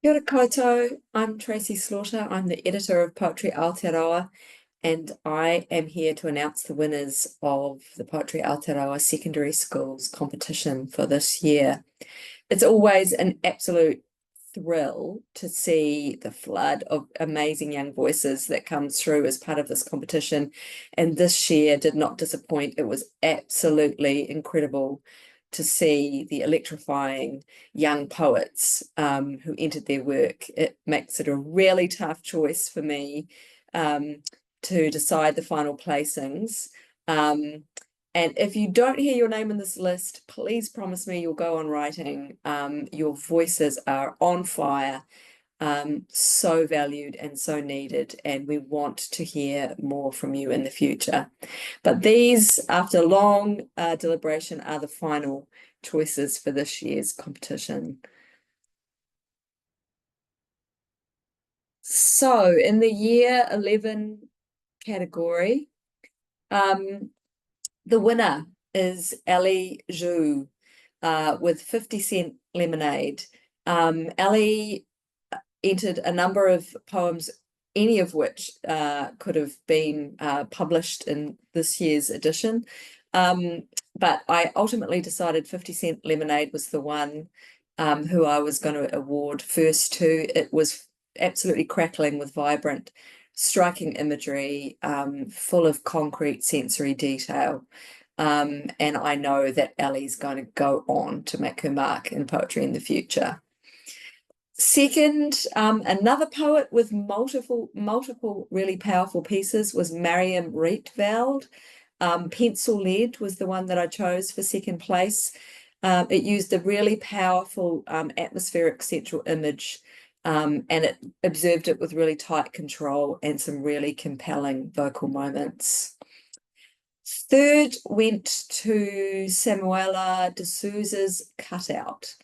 Kia ora koutou. I'm Tracey Slaughter. I'm the editor of Poetry Aotearoa, and I am here to announce the winners of the Poetry Aotearoa Secondary Schools competition for this year. It's always an absolute thrill to see the flood of amazing young voices that comes through as part of this competition, and this year did not disappoint. It was absolutely incredible to see the electrifying young poets who entered their work. It makes it a really tough choice for me to decide the final placings. And if you don't hear your name in this list, please promise me you'll go on writing. Your voices are on fire, so valued and so needed, and we want to hear more from you in the future. But these, after long deliberation, are the final choices for this year's competition. So in the year 11 category, the winner is Ali Zhu with 50 Cent Lemonade. Ali entered a number of poems, any of which could have been published in this year's edition. But I ultimately decided 50 Cent Lemonade was the one who I was going to award first to. It was absolutely crackling with vibrant, striking imagery, full of concrete sensory detail. And I know that Ali's going to go on to make her mark in poetry in the future. Second, another poet with multiple really powerful pieces was Mariam Rietveld. Pencil Lead was the one that I chose for second place. It used a really powerful atmospheric central image, and it observed it with really tight control and some really compelling vocal moments. Third went to Samuela de Souza's Cutout.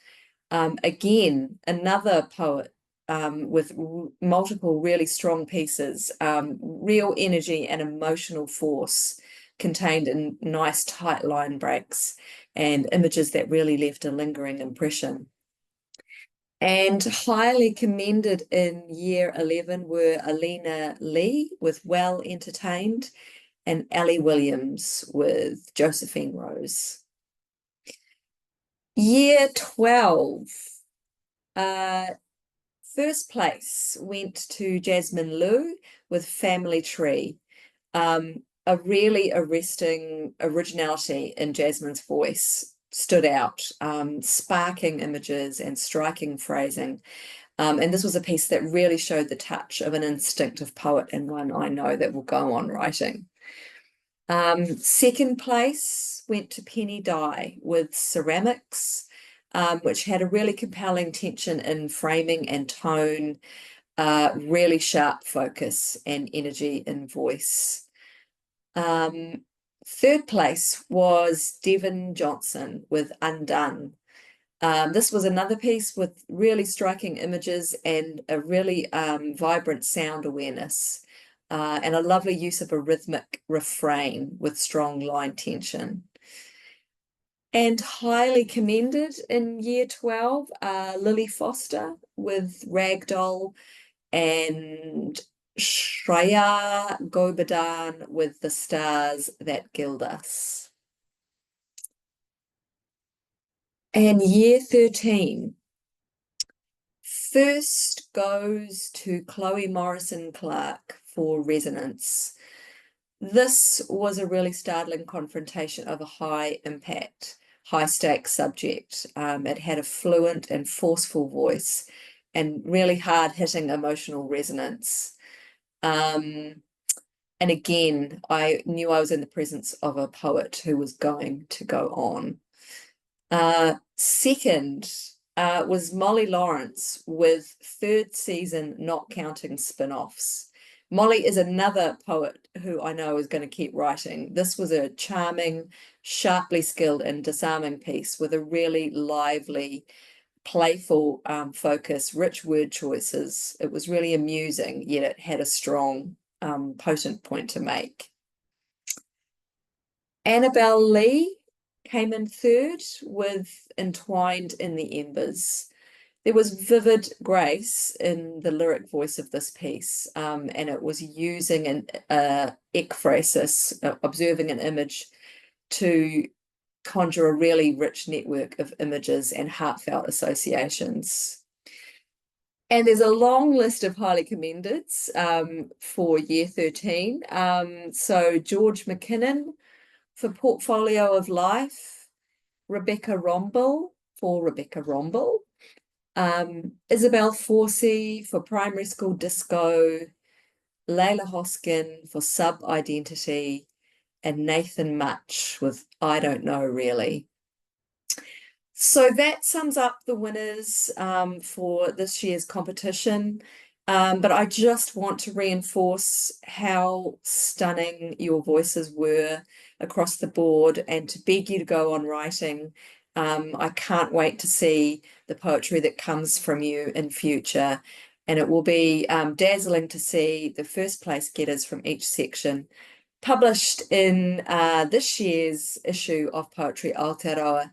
Again, another poet with multiple really strong pieces, real energy and emotional force contained in nice tight line breaks and images that really left a lingering impression. And highly commended in year 11 were Alina Lee with Well Entertained and Ali Williams with Josephine Rose. Year 12, first place went to Jasmine Liu with Family Tree. A really arresting originality in Jasmine's voice stood out, sparking images and striking phrasing. And this was a piece that really showed the touch of an instinctive poet and one I know that will go on writing. Second place went to Penny Dye with Ceramics, which had a really compelling tension in framing and tone, really sharp focus and energy in voice. Third place was Devon Johnson with Undone. This was another piece with really striking images and a really vibrant sound awareness, and a lovely use of a rhythmic refrain with strong line tension. And highly commended in year 12, Lily Foster with Ragdoll and Shreya Gobadan with The Stars That Gild Us. And year 13, first goes to Chloe Morrison Clark for Resonance. This was a really startling confrontation of a high impact, high stakes subject. It had a fluent and forceful voice and really hard hitting emotional resonance. And again, I knew I was in the presence of a poet who was going to go on. Second was Molly Lawrence with Third Season Not Counting Spin-offs. Molly is another poet who I know is going to keep writing. This was a charming, sharply skilled and disarming piece with a really lively, playful focus, rich word choices. It was really amusing, yet it had a strong, potent point to make. Annabelle Lee came in third with Entwined in the Embers. there was vivid grace in the lyric voice of this piece, and it was using an ekphrasis, observing an image, to conjure a really rich network of images and heartfelt associations. And there's a long list of highly commendeds for year 13. So George McKinnon for Portfolio of Life, Rebecca Romble for Rebecca Romble, Isabel Forsey for Primary School Disco, Layla Hoskin for Sub-Identity, and Nathan Much with I Don't Know Really. So that sums up the winners for this year's competition. But I just want to reinforce how stunning your voices were across the board and to beg you to go on writing. I can't wait to see the poetry that comes from you in future. And it will be dazzling to see the first place getters from each section published in this year's issue of Poetry Aotearoa.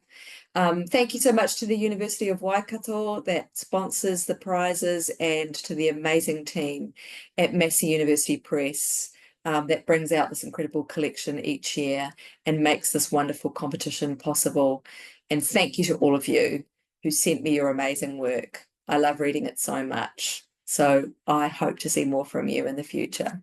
Thank you so much to the University of Waikato that sponsors the prizes, and to the amazing team at Massey University Press that brings out this incredible collection each year and makes this wonderful competition possible. And thank you to all of you who sent me your amazing work. I love reading it so much. So I hope to see more from you in the future.